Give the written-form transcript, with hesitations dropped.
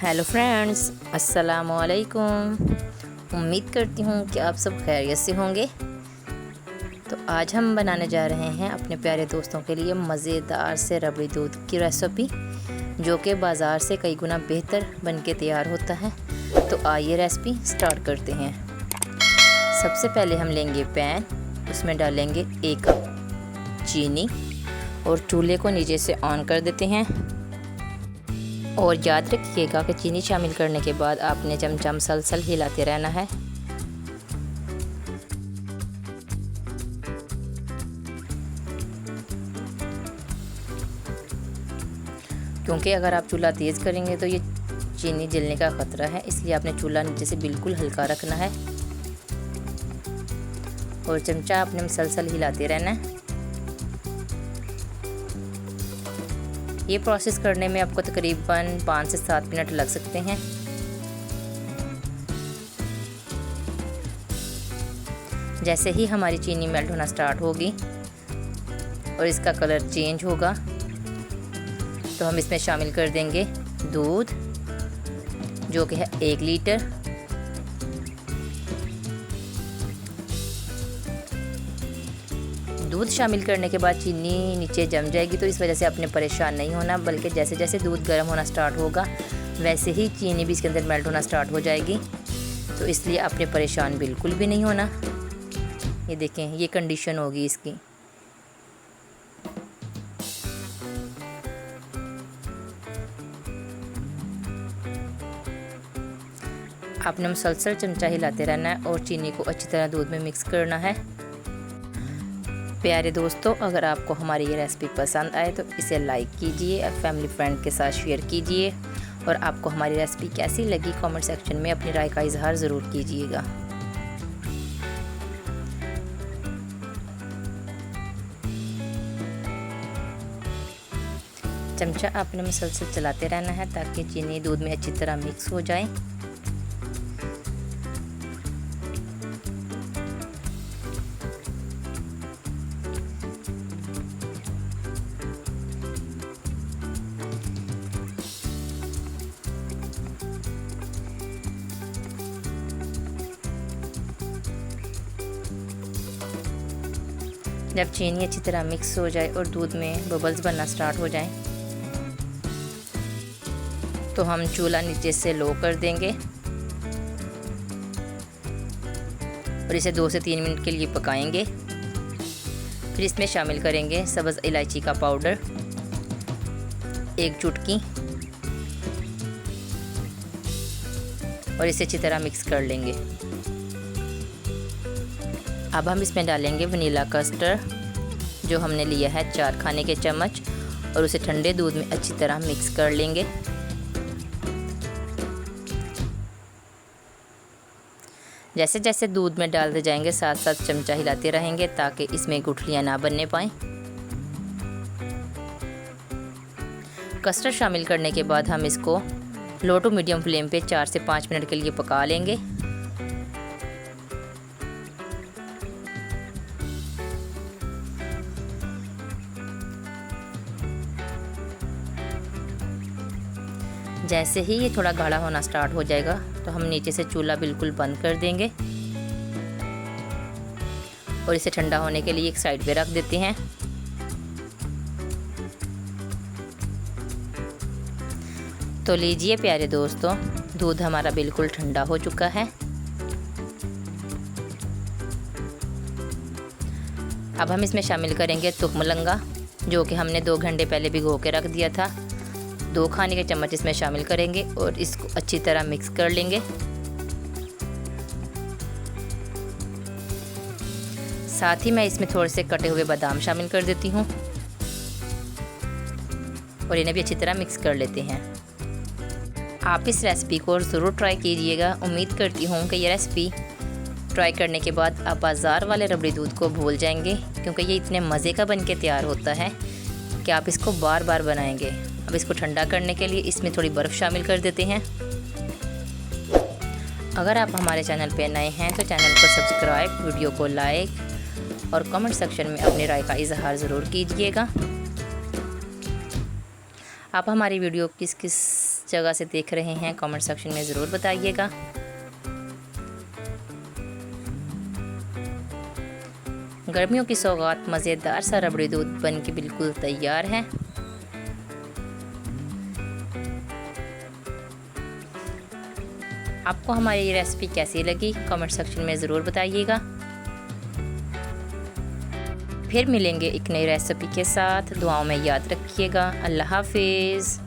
Hello friends, अस्सलामु अलैकुम। उम्मीद करती हूँ कि आप सब खैरियत से होंगे। तो आज हम बनाने जा रहे हैं अपने प्यारे दोस्तों के लिए मज़ेदार से रबड़ी दूध की रेसिपी, जो कि बाज़ार से कई गुना बेहतर बनके तैयार होता है। तो आइए रेसिपी स्टार्ट करते हैं। सबसे पहले हम लेंगे पैन, उसमें डालेंगे 1 कप चीनी और चूल्हे को नीचे से ऑन कर देते हैं। और याद रखिएगा कि चीनी शामिल करने के बाद आपने चमचा मसलसल हिलाते रहना है। क्योंकि अगर आप चूल्हा तेज़ करेंगे तो ये चीनी जलने का ख़तरा है, इसलिए आपने चूल्हा नीचे से बिल्कुल हल्का रखना है और चमचा आपने मसलसल हिलाते रहना है। ये प्रोसेस करने में आपको तकरीबन 5 से 7 मिनट लग सकते हैं। जैसे ही हमारी चीनी मेल्ट होना स्टार्ट होगी और इसका कलर चेंज होगा तो हम इसमें शामिल कर देंगे दूध, जो कि है 1 लीटर। दूध शामिल करने के बाद चीनी नीचे जम जाएगी, तो इस वजह से आपने परेशान नहीं होना, बल्कि जैसे जैसे दूध गर्म होना स्टार्ट होगा वैसे ही चीनी भी इसके अंदर मेल्ट होना स्टार्ट हो जाएगी। तो इसलिए आपने परेशान बिल्कुल भी नहीं होना। ये देखें, ये कंडीशन होगी इसकी। आपने मुसलसल चमचा हिलाते रहना है और चीनी को अच्छी तरह दूध में मिक्स करना है। प्यारे दोस्तों, अगर आपको हमारी ये रेसिपी पसंद आए तो इसे लाइक कीजिए, फैमिली फ्रेंड के साथ शेयर कीजिए और आपको हमारी रेसिपी कैसी लगी कमेंट सेक्शन में अपनी राय का इजहार ज़रूर कीजिएगा। चमचा आपने मुसलसल चलाते रहना है ताकि चीनी दूध में अच्छी तरह मिक्स हो जाए। जब चीनी अच्छी तरह मिक्स हो जाए और दूध में बबल्स बनना स्टार्ट हो जाए तो हम चूल्हा नीचे से लो कर देंगे और इसे 2 से 3 मिनट के लिए पकाएंगे। फिर इसमें शामिल करेंगे सब्ज़ इलायची का पाउडर 1 चुटकी और इसे अच्छी तरह मिक्स कर लेंगे। अब हम इसमें डालेंगे वनीला कस्टर्ड, जो हमने लिया है 4 खाने के चम्मच, और उसे ठंडे दूध में अच्छी तरह मिक्स कर लेंगे। जैसे जैसे दूध में डालते जाएंगे साथ साथ चमचा हिलाते रहेंगे ताकि इसमें गुठलियां ना बनने पाएँ। कस्टर्ड शामिल करने के बाद हम इसको लो टू मीडियम फ्लेम पे 4 से 5 मिनट के लिए पका लेंगे। जैसे ही ये थोड़ा गाढ़ा होना स्टार्ट हो जाएगा तो हम नीचे से चूल्हा बिल्कुल बंद कर देंगे और इसे ठंडा होने के लिए एक साइड पे रख देते हैं। तो लीजिए प्यारे दोस्तों, दूध हमारा बिल्कुल ठंडा हो चुका है। अब हम इसमें शामिल करेंगे तुखमलंगा, जो कि हमने 2 घंटे पहले भिगो के रख दिया था। 2 खाने के चम्मच इसमें शामिल करेंगे और इसको अच्छी तरह मिक्स कर लेंगे। साथ ही मैं इसमें थोड़े से कटे हुए बादाम शामिल कर देती हूँ और इन्हें भी अच्छी तरह मिक्स कर लेते हैं। आप इस रेसिपी को ज़रूर ट्राई कीजिएगा। उम्मीद करती हूँ कि ये रेसिपी ट्राई करने के बाद आप बाज़ार वाले रबड़ी दूध को भूल जाएंगे, क्योंकि ये इतने मज़े का बनके तैयार होता है कि आप इसको बार बार बनाएंगे। अब इसको ठंडा करने के लिए इसमें थोड़ी बर्फ़ शामिल कर देते हैं। अगर आप हमारे चैनल पे नए हैं तो चैनल को सब्सक्राइब, वीडियो को लाइक और कमेंट सेक्शन में अपनी राय का इजहार ज़रूर कीजिएगा। आप हमारी वीडियो किस किस जगह से देख रहे हैं कमेंट सेक्शन में ज़रूर बताइएगा। गर्मियों की सौगात मज़ेदार सा रबड़ी दूध बन के बिल्कुल तैयार है। आपको हमारी ये रेसिपी कैसी लगी कमेंट सेक्शन में ज़रूर बताइएगा। फिर मिलेंगे एक नई रेसिपी के साथ। दुआओं में याद रखिएगा। अल्लाह हाफिज़।